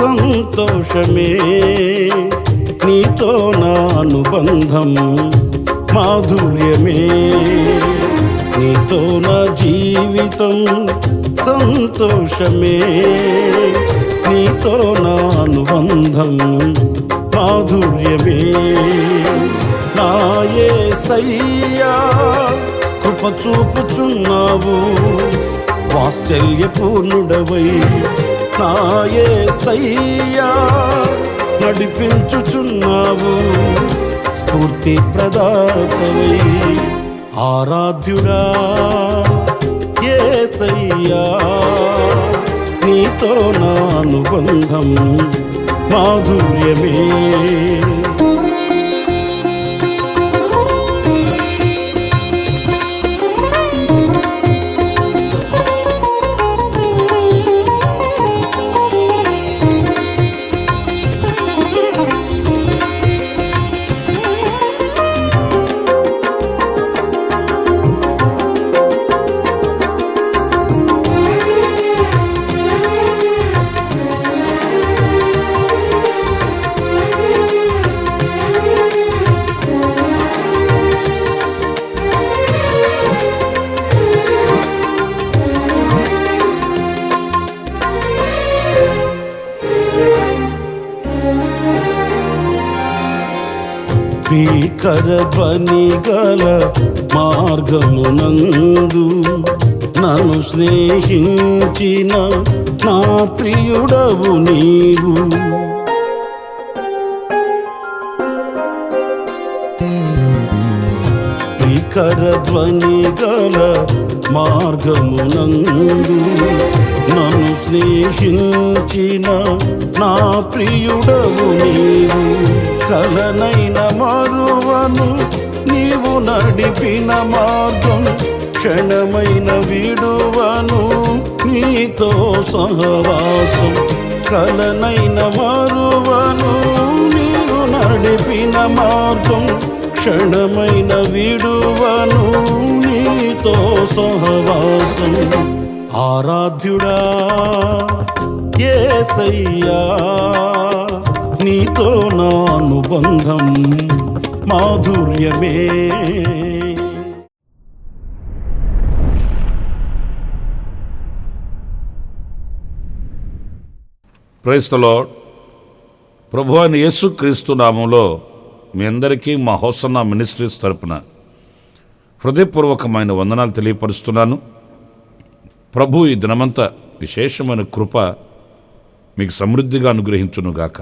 సంతోషమే, నీతో నా అనుబంధం మాధుర్యమే, నీతో నా జీవితం సంతోషమే, నీతో నా అనుబంధం మాధుర్యమే. నా యేసయ్యా కృప చూపుచున్నావు, వాత్సల్యపూర్ణుడవై నా యేసయ్యా నడిపించుచున్నావు, స్ఫూర్తి ప్రదాతవై. ఆరాధ్యుడా యేసయ్యా, నీతో నా అనుబంధం మాధుర్యమే. భీకర ధ్వని గల మార్గమునందు నన్ను స్నేహించిన నా ప్రియుడవు నీవు. భీకర ధ్వని గల మార్గమునందు నన్ను స్నేహించిన నా ప్రియుడవు నీవు. కలనైన మరువను నీవు నడిపిన మార్గం, క్షణమైన విడువను నీతో సహవాసం. కలనైన మరువను నీవు నడిపిన మార్గం, క్షణమైన విడువను నీతో సహవాసం. ఆరాధ్యుడా యేసయ్యా, నీతో నా అనుబంధం మాధుర్యమే. Praise the lord. ప్రభువైన యేసుక్రీస్తు నామములో మీ అందరికీ మా హోసన్నా మినిస్ట్రీస్ తరపున హృదయపూర్వకమైన వందనాలు తెలియపరుస్తున్నాను. ప్రభు ఈ దినమంతా విశేషమైన కృప మీకు సమృద్ధిగా అనుగ్రహించునుగాక.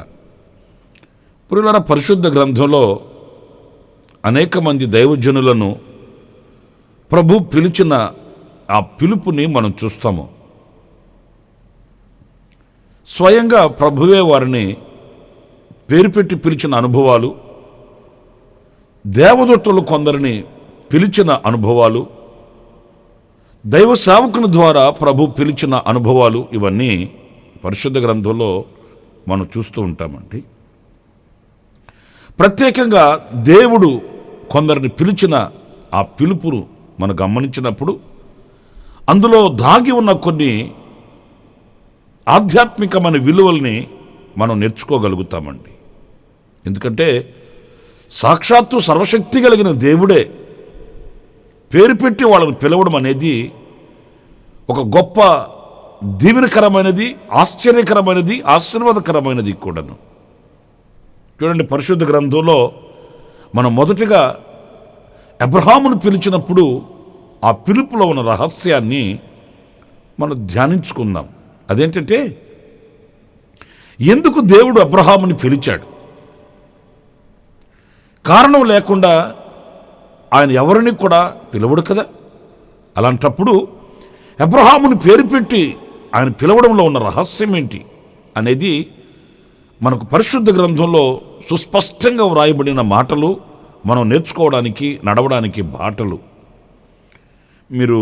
పురుల పరిశుద్ధ గ్రంథంలో అనేక మంది దైవజనులను ప్రభు పిలిచిన ఆ పిలుపుని మనం చూస్తాము. స్వయంగా ప్రభువే వారిని పేరు పెట్టి పిలిచిన అనుభవాలు, దేవదూతలు కొందరిని పిలిచిన అనుభవాలు, దైవ సేవకుని ద్వారా ప్రభు పిలిచిన అనుభవాలు, ఇవన్నీ పరిశుద్ధ గ్రంథంలో మనం చూస్తూ ఉంటామండి. ప్రత్యేకంగా దేవుడు కొందరిని పిలిచిన ఆ పిలుపును మనం గమనించినప్పుడు అందులో దాగి ఉన్న కొన్ని ఆధ్యాత్మికమైన విలువల్ని మనం నేర్చుకోగలుగుతామండి. ఎందుకంటే సాక్షాత్తు సర్వశక్తి కలిగిన దేవుడే పేరు పెట్టి వాళ్ళని పిలవడం అనేది ఒక గొప్ప దీవెనకరమైనది, ఆశ్చర్యకరమైనది, ఆశీర్వాదకరమైనది కూడాను. చూడండి, పరిశుద్ధ గ్రంథంలో మనం మొదటిగా అబ్రహామును పిలిచినప్పుడు ఆ పిలుపులో ఉన్న రహస్యాన్ని మనం ధ్యానించుకుందాం. అదేంటంటే, ఎందుకు దేవుడు అబ్రహాముని పిలిచాడు? కారణం లేకుండా ఆయన ఎవరిని కూడా పిలవడు కదా. అలాంటప్పుడు అబ్రహాముని పేరు పెట్టి ఆయన పిలవడంలో ఉన్న రహస్యం ఏంటి అనేది మనకు పరిశుద్ధ గ్రంథంలో సుస్పష్టంగా వ్రాయబడిన మాటలు, మనం నేర్చుకోవడానికి, నడవడానికి బాటలు. మీరు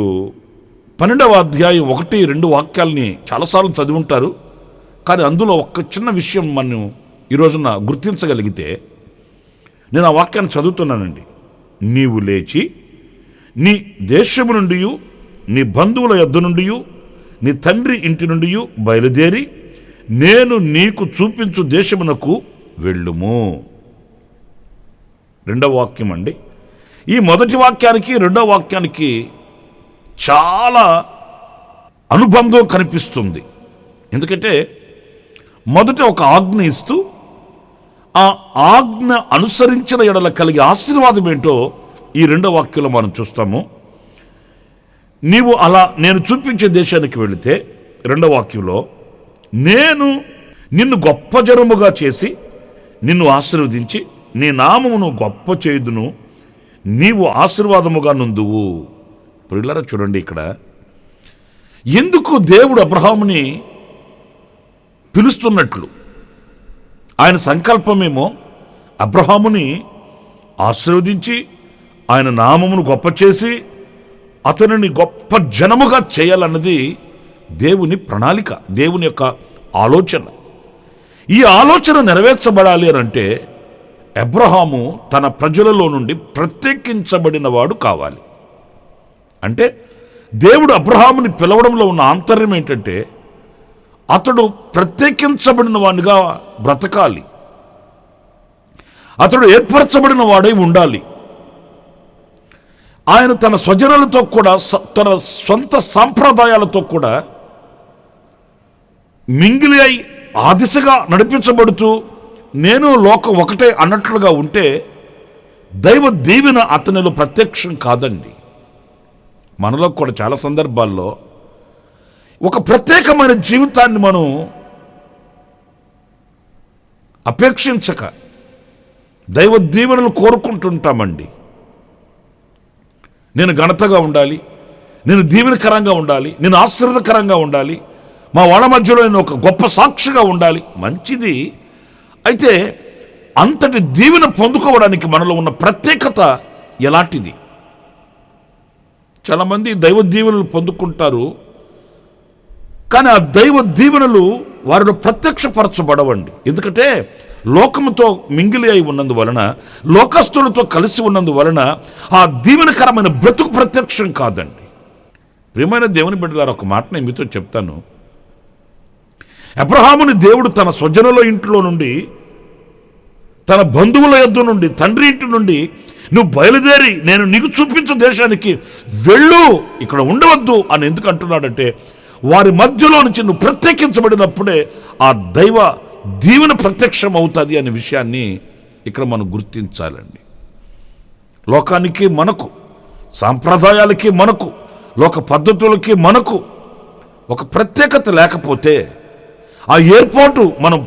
12వ అధ్యాయం 1-2 వాక్యాలని చాలాసార్లు చదివి ఉంటారు. కానీ అందులో ఒక చిన్న విషయం మనం ఈరోజున గుర్తించగలిగితే, నేను ఆ వాక్యాన్ని చదువుతున్నానండి. నీవు లేచి నీ దేశము నుండి, నీ బంధువుల యొద్ద నుండి, నీ తండ్రి ఇంటి నుండి బయలుదేరి నేను నీకు చూపించు దేశమునకు వెళ్ళుము. రెండవ వాక్యం అండి. ఈ మొదటి వాక్యానికి రెండవ వాక్యానికి చాలా అనుబంధం కనిపిస్తుంది. ఎందుకంటే మొదట ఒక ఆజ్ఞ ఇస్తూ ఆ ఆజ్ఞ అనుసరించిన ఎడల కలిగే ఆశీర్వాదం ఏంటో ఈ రెండవ వాక్యంలో మనం చూస్తాము. నీవు అలా నేను చూపించే దేశానికి వెళితే, రెండవ వాక్యంలో, నేను నిన్ను గొప్ప జనముగా చేసి నిన్ను ఆశీర్వదించి నీ నామమును గొప్ప చేయుదును, నీవు ఆశీర్వాదముగా నుందువు. పిల్లరా చూడండి, ఇక్కడ ఎందుకు దేవుడు అబ్రహాముని పిలుస్తున్నట్లు, ఆయన సంకల్పమేమో అబ్రహాముని ఆశీర్వదించి ఆయన నామమును గొప్ప చేసి అతనిని గొప్ప జనముగా చేయాలన్నది దేవుని ప్రణాళిక, దేవుని యొక్క ఆలోచన. ఈ ఆలోచన నెరవేర్చబడాలి అని అంటే అబ్రహాము తన ప్రజలలో నుండి ప్రత్యేకించబడిన వాడు కావాలి. అంటే దేవుడు అబ్రహాముని పిలవడంలో ఉన్న ఆంతర్యం ఏంటంటే అతడు ప్రత్యేకించబడిన వాడిగా బ్రతకాలి, అతడు ఏర్పరచబడిన వాడై ఉండాలి. ఆయన తన స్వజనులతో కూడా తన సొంత సాంప్రదాయాలతో కూడా మింగిలి అయి ఆ దిశగా నడిపించబడుతూ నేను లోకం ఒకటే అన్నట్లుగా ఉంటే దైవ దీవెన అతనిలో ప్రత్యక్షం కాదండి. మనలో కూడా చాలా సందర్భాల్లో ఒక ప్రత్యేకమైన జీవితాన్ని మనం అపేక్షించక దైవ దీవెనలు కోరుకుంటుంటామండి. నేను ఘనతగా ఉండాలి, నేను దీవెనకరంగా ఉండాలి, నేను ఆశీర్వాదకరంగా ఉండాలి, మా వాళ్ళ మధ్యలో నేను ఒక గొప్ప సాక్షిగా ఉండాలి. మంచిది. అయితే అంతటి దీవెన పొందుకోవడానికి మనలో ఉన్న ప్రత్యేకత ఎలాంటిది? చాలామంది దైవ దీవెనలు పొందుకుంటారు, కానీ ఆ దైవ దీవెనలు వారిలో ప్రత్యక్షపరచబడవండి. ఎందుకంటే లోకముతో మింగిలి అయి ఉన్నందువలన, లోకస్తులతో కలిసి ఉన్నందువలన ఆ దీవెనకరమైన బ్రతుకు ప్రత్యక్షం కాదండి. ప్రియమైన దేవుని బిడ్డలారా, ఒక మాట నేను మీతో చెప్తాను. అబ్రహాముని దేవుడు తన స్వజనుల ఇంట్లో నుండి, తన బంధువుల యొద్ద నుండి, తండ్రి ఇంటి నుండి నువ్వు బయలుదేరి నేను నీకు చూపించు దేశానికి వెళ్ళు, ఇక్కడ ఉండవద్దు అని ఎందుకు అంటున్నాడంటే వారి మధ్యలో నుంచి నువ్వు ప్రత్యేకించబడినప్పుడే ఆ దైవ దీవెన ప్రత్యక్షం అవుతుంది అనే విషయాన్ని ఇక్కడ మనం గుర్తించాలండి. లోకానికి మనకు, సాంప్రదాయాలకి మనకు, లోక పద్ధతులకి మనకు ఒక ప్రత్యేకత లేకపోతే, ఆ ఏర్పాటు మనం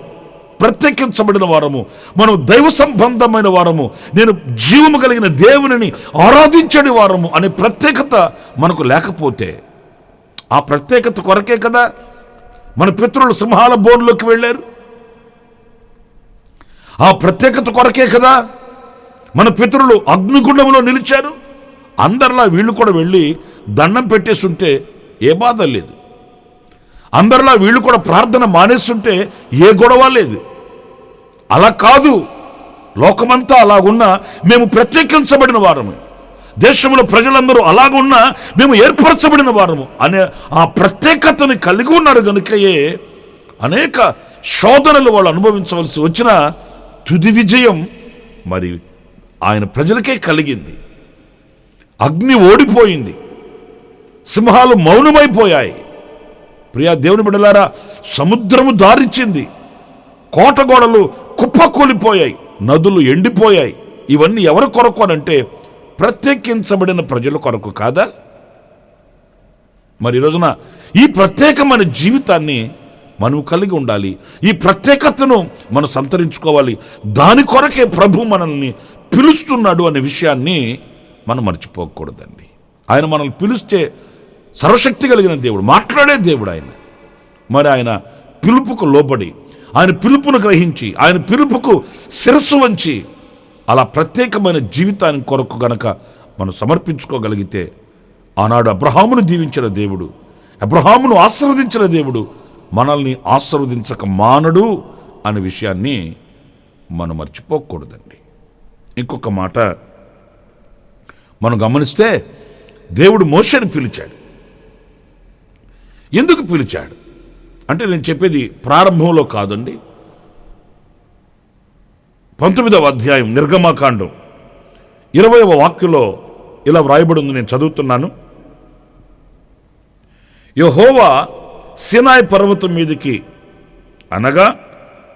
ప్రత్యేకించబడిన వారము, మనం దైవ సంబంధమైన వారము, నేను జీవము కలిగిన దేవునిని ఆరాధించని వారము అనే ప్రత్యేకత మనకు లేకపోతే, ఆ ప్రత్యేకత కొరకే కదా మన పితరులు సింహాల బోన్లోకి వెళ్ళారు. ఆ ప్రత్యేకత కొరకే కదా మన పితరులు అగ్నిగుండంలో నిలిచారు. అందరిలా వీళ్ళు కూడా వెళ్ళి దండం పెట్టేస్తుంటే ఏ బాధ లేదు. అందరిలా వీళ్ళు కూడా ప్రార్థన మానేస్తుంటే ఏ గొడవ లేదు. అలా కాదు. లోకమంతా అలాగున్నా మేము ప్రత్యేకించబడిన వారము, దేశంలో ప్రజలందరూ అలాగున్నా మేము ఏర్పరచబడిన వారము అనే ఆ ప్రత్యేకతని కలిగి ఉన్నారు కనుకయే అనేక శోధనలు వాళ్ళు అనుభవించవలసి వచ్చిన తుది విజయం మరి ఆయన ప్రజలకే కలిగింది. అగ్ని ఓడిపోయింది, సింహాలు మౌనమైపోయాయి. ప్రియా దేవుని బిడ్డలారా, సముద్రము దారిచ్చింది, కోటగోడలు కుప్పకూలిపోయాయి, నదులు ఎండిపోయాయి. ఇవన్నీ ఎవరి కొరకు అనంటే ప్రత్యేకించబడిన ప్రజల కొరకు కాదా? మరి ఈ రోజున ఈ ప్రత్యేకమైన జీవితాన్ని మనం కలిగి ఉండాలి. ఈ ప్రత్యేకతను మనం సంతరించుకోవాలి. దాని కొరకే ప్రభు మనల్ని పిలుస్తున్నాడు అనే విషయాన్ని మనం మర్చిపోకూడదండి. ఆయన మనల్ని పిలిస్తే సర్వశక్తి కలిగిన దేవుడు, మాట్లాడే దేవుడు ఆయన. మరి ఆయన పిలుపుకు లోబడి, ఆయన పిలుపును గ్రహించి, ఆయన పిలుపుకు శిరస్సు వంచి అలా ప్రత్యేకమైన జీవితాన్ని కొరకు గనక మనం సమర్పించుకోగలిగితే, ఆనాడు అబ్రహామును దీవించిన దేవుడు, అబ్రహామును ఆశీర్వదించిన దేవుడు మనల్ని ఆశీర్వదించక మానడు అనే విషయాన్ని మనం మర్చిపోకూడదండి. ఇంకొక మాట మనం గమనిస్తే, దేవుడు మోషేని పిలిచాడు. ఎందుకు పిలిచాడు? అంటే నేను చెప్పేది ప్రారంభంలో కాదండి, 19వ అధ్యాయం నిర్గమకాండం 20వ వాక్యంలో ఇలా వ్రాయబడి ఉంది. నేను చదువుతున్నాను. యెహోవా సీనాయి పర్వతం మీదకి, అనగా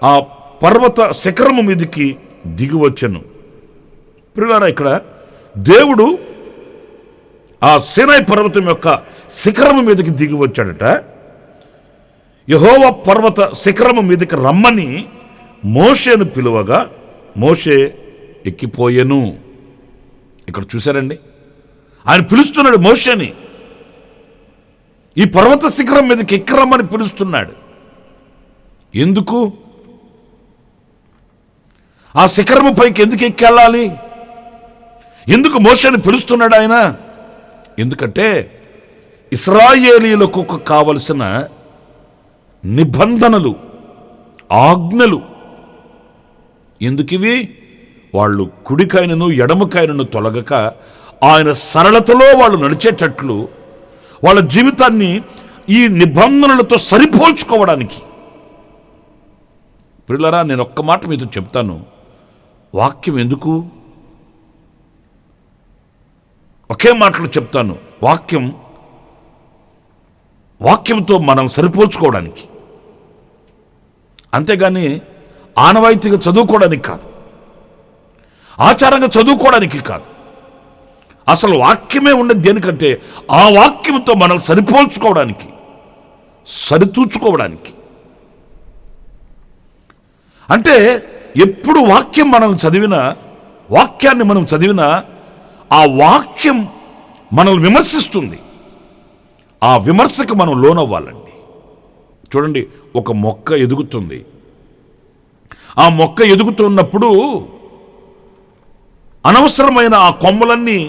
ఆ పర్వత శిఖరము మీదకి దిగివచ్చెను. ప్రియులారా, ఇక్కడ దేవుడు ఆ సీనాయి పర్వతం యొక్క శిఖరము మీదకి దిగి వచ్చాడట. యెహోవా పర్వత శిఖరము మీదకి రమ్మని మోషేను పిలువగా మోషే ఎక్కిపోయెను. ఇక్కడ చూశారండి, ఆయన పిలుస్తున్నాడు మోషేని. ఈ పర్వత శిఖరం మీదకి ఎక్కరమ్మని పిలుస్తున్నాడు. ఎందుకు? ఆ శిఖరము పైకి ఎందుకు ఎక్కెళ్ళాలి? ఎందుకు మోషేని పిలుస్తున్నాడు ఆయన? ఎందుకంటే ఇశ్రాయేలీయులకు కావలసిన నిబంధనలు, ఆజ్ఞలు ఎందుకివి? వాళ్ళు కుడికైనను ఎడమకైనను తొలగక ఆయన సరళతలో వాళ్ళు నడిచేటట్లు వాళ్ళ జీవితాన్ని ఈ నిబంధనలతో సరిపోల్చుకోవడానికి. ప్రియులారా, నేను ఒక్క మాట మీతో చెప్తాను. వాక్యం ఎందుకు? ఒకే మాటలు చెప్తాను. వాక్యంతో మనం సరిపోల్చుకోవడానికి, అంతేగాని ఆనవాయితీగా చదువుకోవడానికి కాదు, ఆచారంగా చదువుకోవడానికి కాదు. అసలు వాక్యమే ఉండేది దేనికంటే ఆ వాక్యంతో మనం సరిపోల్చుకోవడానికి, సరితూచుకోవడానికి. అంటే ఎప్పుడు వాక్యాన్ని మనం చదివినా ఆ వాక్యం మనల్ని విమర్శిస్తుంది. ఆ విమర్శకు మనం లోనవ్వాలండి. చూడండి, ఒక మొక్క ఎదుగుతుంది. ఆ మొక్క ఎదుగుతున్నప్పుడు అనవసరమైన ఆ కొమ్మలన్నీ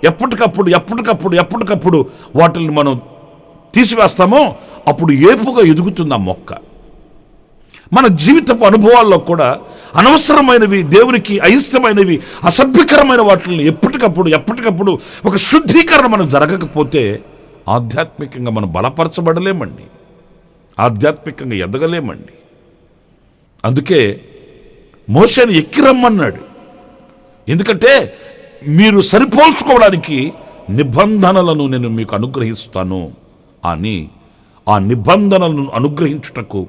ఎప్పటికప్పుడు వాటిని మనం తీసివేస్తామో అప్పుడు ఏపుగా ఎదుగుతుంది ఆ మొక్క. మన జీవితపు అనుభవాల్లో కూడా అనవసరమైనవి, దేవునికి అయిష్టమైనవి, అసభ్యకరమైన వాటిని ఎప్పటికప్పుడు ఒక శుద్ధీకరణ మనం జరగకపోతే ఆధ్యాత్మికంగా మనం బలపరచబడలేమండి, ఆధ్యాత్మికంగా ఎదగలేమండి. అందుకే మోషేని ఎక్కిరమ్మన్నాడు. ఎందుకంటే మీరు సరిపోల్చుకోవడానికి నిబంధనలను నేను మీకు అనుగ్రహిస్తాను అని, ఆ నిబంధనలను అనుగ్రహించుటకు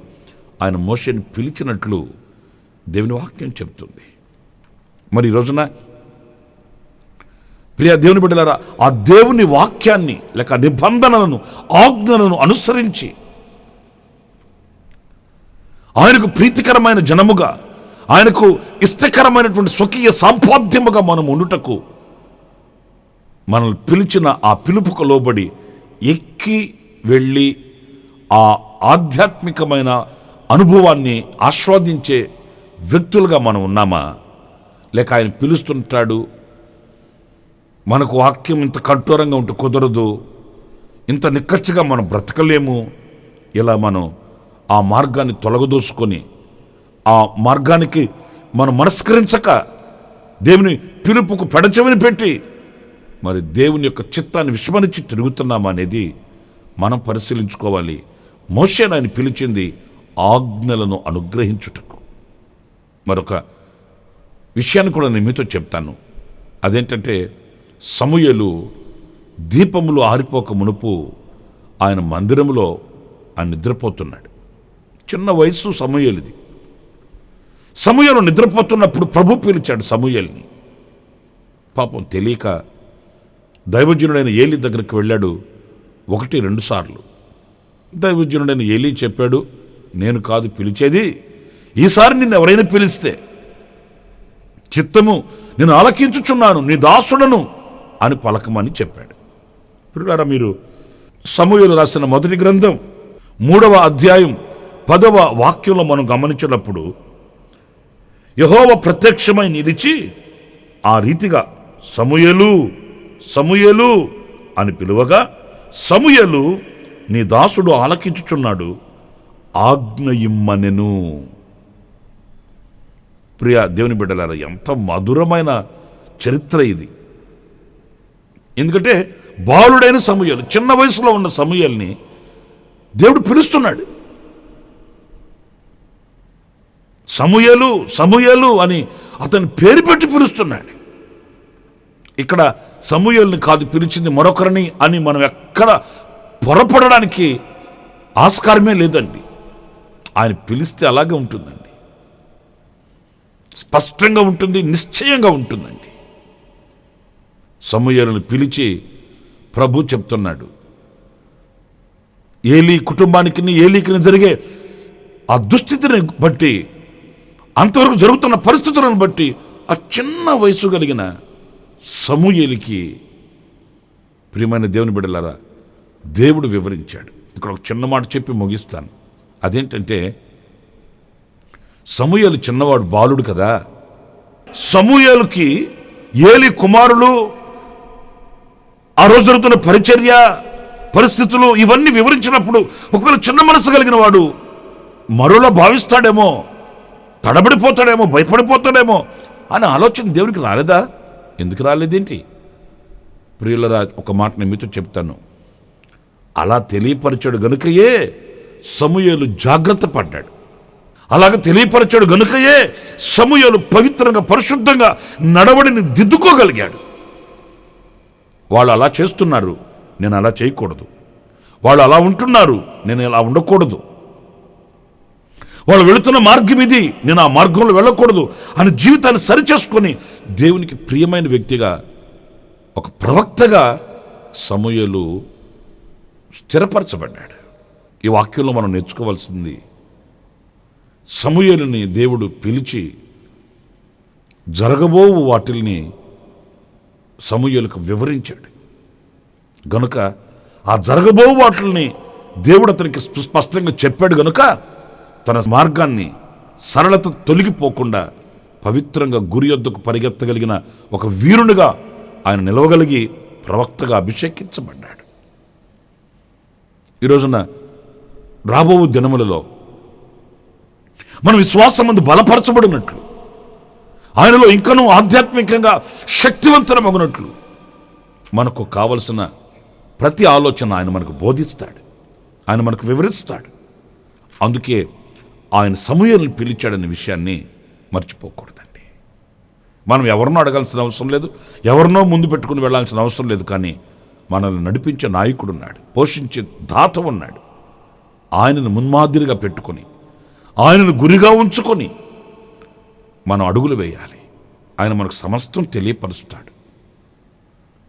ఆయన మోషేని పిలిచినట్లు దేవుని వాక్యం చెప్తుంది. మరి ఈ రోజున ప్రియ దేవుని బిడ్డలారా, ఆ దేవుని వాక్యాన్ని లేక నిబంధనలను, ఆజ్ఞలను అనుసరించి ఆయనకు ప్రీతికరమైన జనముగా, ఆయనకు ఇష్టకరమైనటువంటి స్వకీయ సంపాద్యముగా మనం ఉండుటకు మనల్ని పిలిచిన ఆ పిలుపుకు లోబడి ఎక్కి వెళ్ళి ఆ ఆధ్యాత్మికమైన అనుభవాన్ని ఆస్వాదించే వ్యక్తులుగా మనం ఉన్నామా? లేక ఆయన పిలుస్తుంటాడు, మనకు వాక్యం ఇంత కఠోరంగా ఉంటే కుదరదు, ఇంత నిక్కచ్చిగా మనం బ్రతకలేము, ఇలా మనం ఆ మార్గాన్ని తొలగదోసుకొని ఆ మార్గానికి మనం మనస్కరించక దేవుని పిలుపుకు పెడచెవిని పెట్టి మరి దేవుని యొక్క చిత్తాన్ని విస్మరించి తిరుగుతున్నామా అనేది మనం పరిశీలించుకోవాలి. మోషేను ఆయన పిలిచింది ఆజ్ఞలను అనుగ్రహించుటకు. మరొక విషయాన్ని కూడా నేను మీతో చెప్తాను. అదేంటంటే, సమూయేలు దీపములు ఆరిపోక మునుపు ఆయన మందిరములో ఆయన నిద్రపోతున్నాడు. చిన్న వయసు సమూయేలుది. సమూయేలు నిద్రపోతున్నప్పుడు ప్రభు పిలిచాడు సమూయేలుని. పాపం తెలియక దైవజనుడైన ఏలీ దగ్గరికి వెళ్ళాడు 1-2 సార్లు. దైవజనుడైన ఏలీ చెప్పాడు, నేను కాదు పిలిచేది, ఈసారి నిన్ను ఎవరైనా పిలిస్తే చిత్తము నేను ఆలకించుచున్నాను, నీ దాసుడను అని పలకమని చెప్పాడు. ప్రియులారా, మీరు సమూయేలు రాసిన మొదటి గ్రంథం 3వ అధ్యాయం 10వ వాక్యంలో మనం గమనించినప్పుడు యెహోవా ప్రత్యక్షమై నిలిచి ఆ రీతిగా సమూయేలు సమూయేలు అని పిలువగా, సమూయేలు నీ దాసుడు ఆలకించుచున్నాడు, ఆజ్ఞ ఇమ్మనెను. ప్రియ దేవుని బిడ్డలారా, ఎంత మధురమైన చరిత్ర ఇది. ఎందుకంటే బాలుడైన సమూయేలు, చిన్న వయసులో ఉన్న సమూయేలుని దేవుడు పిలుస్తున్నాడు. సమూయేలు సమూయేలు అని అతని పేరు పెట్టి పిలుస్తున్నాడు. ఇక్కడ సమూయేలుని కాదు పిలిచింది మరొకరిని అని మనం ఎక్కడ పొరపడడానికి ఆస్కారమే లేదండి. ఆయన పిలిస్తే అలాగే ఉంటుందండి, స్పష్టంగా ఉంటుంది, నిశ్చయంగా ఉంటుందండి. సమూయేలుని పిలిచి ప్రభు చెప్తున్నాడు, ఏలీ కుటుంబానికి ఏలీకి జరిగే ఆ దుస్థితిని బట్టి, అంతవరకు జరుగుతున్న పరిస్థితులను బట్టి ఆ చిన్న వయసు కలిగిన సమూయేలుకి, ప్రియమైన దేవుని బిడ్డలారా, దేవుడు వివరించాడు. ఇక్కడ ఒక చిన్న మాట చెప్పి ముగిస్తాను. అదేంటంటే, సమూయేలు చిన్నవాడు, బాలుడు కదా. సమూయేలుకి ఏలీ కుమారులు, ఆ రోజు జరుగుతున్న పరిచర్య పరిస్థితులు ఇవన్నీ వివరించినప్పుడు ఒకవేళ చిన్న మనసు కలిగిన వాడు మరోలా భావిస్తాడేమో, తడబడిపోతాడేమో, భయపడిపోతాడేమో అని ఆలోచన దేవునికి రాలేదా? ఎందుకు రాలేదేంటి? ప్రియులరా, ఒక మాట నేను మీతో చెప్తాను. అలా తెలియపరిచాడు గనుకయే సమూయేలు జాగ్రత్త పడ్డాడు. అలాగ తెలియపరిచాడు గనుకయే సమూయేలు పవిత్రంగా పరిశుద్ధంగా నడవడిని దిద్దుకోగలిగాడు. వాళ్ళు అలా చేస్తున్నారు, నేను అలా చేయకూడదు. వాళ్ళు అలా ఉంటున్నారు, నేను ఇలా ఉండకూడదు. వాళ్ళు వెళుతున్న మార్గం ఇది, నేను ఆ మార్గంలో వెళ్ళకూడదు అని జీవితాన్ని సరిచేసుకొని దేవునికి ప్రియమైన వ్యక్తిగా, ఒక ప్రవక్తగా సమూయేలు స్థిరపరచబడ్డాడు. ఈ వాక్యంలో మనం నేర్చుకోవాల్సింది, సమూయేలుని దేవుడు పిలిచి జరగబోవు వాటిల్ని సమూయేలుకు వివరించాడు గనుక, ఆ జరగబోవు వాటిల్ని దేవుడు అతనికి స్పష్టంగా చెప్పాడు గనుక తన మార్గాన్ని, సరళత తొలగిపోకుండా పవిత్రంగా గురి యొద్దకు పరిగెత్తగలిగిన ఒక వీరునిగా ఆయన నిలవగలిగి ప్రవక్తగా అభిషేకించబడ్డాడు. ఈ రోజున రాబో దినములలో మన విశ్వాసం ముందు బలపరచబడినట్లు, ఆయనలో ఇంకనూ ఆధ్యాత్మికంగా శక్తివంతమగునట్లు మనకు కావలసిన ప్రతి ఆలోచన ఆయన మనకు బోధిస్తాడు, ఆయన మనకు వివరిస్తాడు. అందుకే ఆయన సమూయేలుని పిలిచాడనే విషయాన్ని మర్చిపోకూడదండి. మనం ఎవరినో అడగాల్సిన అవసరం లేదు, ఎవరినో ముందు పెట్టుకుని వెళ్ళాల్సిన అవసరం లేదు. కానీ మనల్ని నడిపించే నాయకుడు ఉన్నాడు, పోషించే దాత ఉన్నాడు. ఆయనను మున్మాదిరిగా పెట్టుకొని, ఆయనను గురిగా ఉంచుకొని మనం అడుగులు వేయాలి. ఆయన మనకు సమస్తం తెలియపరుస్తాడు.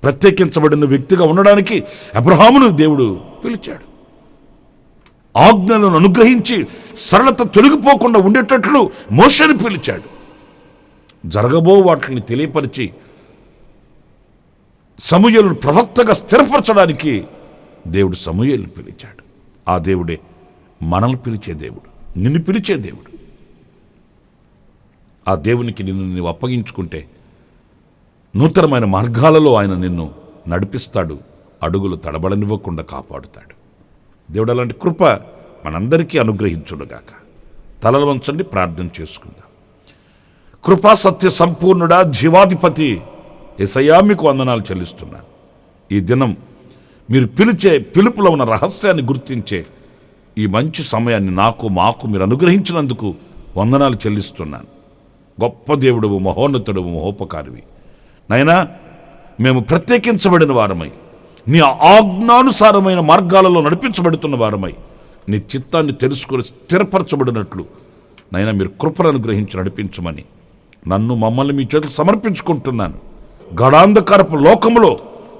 ప్రత్యేకించబడిన వ్యక్తిగా ఉండడానికి అబ్రహామును దేవుడు పిలిచాడు. ఆజ్ఞలను అనుగ్రహించి సరళత తొలగిపోకుండా ఉండేటట్లు మోషేని పిలిచాడు. జరగబో వాటిని తెలియపరిచి సమూయేలును ప్రవక్తగా స్థిరపరచడానికి దేవుడు సమూయేలును పిలిచాడు. ఆ దేవుడే మనల్ని పిలిచే దేవుడు, నిన్ను పిలిచే దేవుడు. ఆ దేవునికి నిన్ను నీవు అప్పగించుకుంటే నూతనమైన మార్గాలలో ఆయన నిన్ను నడిపిస్తాడు, అడుగులు తడబడనివ్వకుండా కాపాడుతాడు. దేవుడు అలాంటి కృప మనందరికీ అనుగ్రహించుడుగాక. తలలు వంచండి, ప్రార్థన చేసుకుందాం. కృపా సత్య సంపూర్ణుడా, జీవాధిపతి యేసయ్యా, మీకు వందనాలు చెల్లిస్తున్నాను. ఈ దినం మీరు పిలిచే పిలుపులో ఉన్న రహస్యాన్ని గుర్తించే ఈ మంచి సమయాన్ని మాకు మీరు అనుగ్రహించినందుకు వందనాలు చెల్లిస్తున్నాను. గొప్ప దేవుడువు, మహోన్నతుడువు, మహోపకారివి. నైనా మేము ప్రత్యేకించబడిన వారమై, నీ ఆజ్ఞానుసారమైన మార్గాలలో నడిపించబడుతున్న వారమై, నీ చిత్తాన్ని తెలుసుకొని స్థిరపరచబడినట్లు నైనా మీరు కృపను అనుగ్రహించి నడిపించమని నన్ను, మమ్మల్ని మీ చేతులు సమర్పించుకుంటున్నాను. గడాంధకారపు లోకములో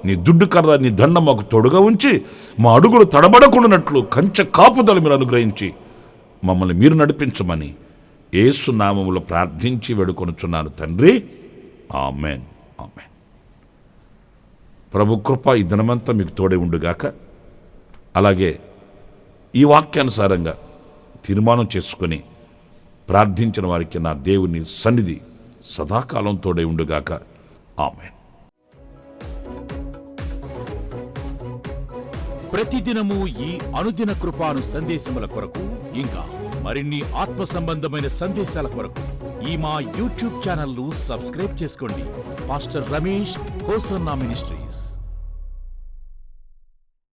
నీ దుడ్డు కర్ర, నీ దండ మాకు తోడుగా ఉంచి మా అడుగులు తడబడకుండానట్లు కంచె కాపుదల మీరు అనుగ్రహించి మమ్మల్ని మీరు నడిపించమని యేసు నామములో ప్రార్థించి వేడుకొనుచున్నాను తండ్రి. Amen, amen. ప్రభు కృప ఈ దినమంతా మీకు తోడే ఉండుగాక. అలాగే ఈ వాక్యానుసారంగా తీర్మానం చేసుకొని ప్రార్థించిన వారికి నా దేవుని సన్నిధి సదాకాలం తోడే ఉండుగాక. ఆమెన్. ప్రతిదినము ఈ అనుదిన కృపాను సందేశముల కొరకు, ఇంకా మరిన్ని ఆత్మ సంబంధమైన సందేశాల కొరకు ఈ మా యూట్యూబ్ ఛానల్ ను సబ్స్క్రైబ్ చేసుకోండి. Pastor Ramesh hosanna ministries.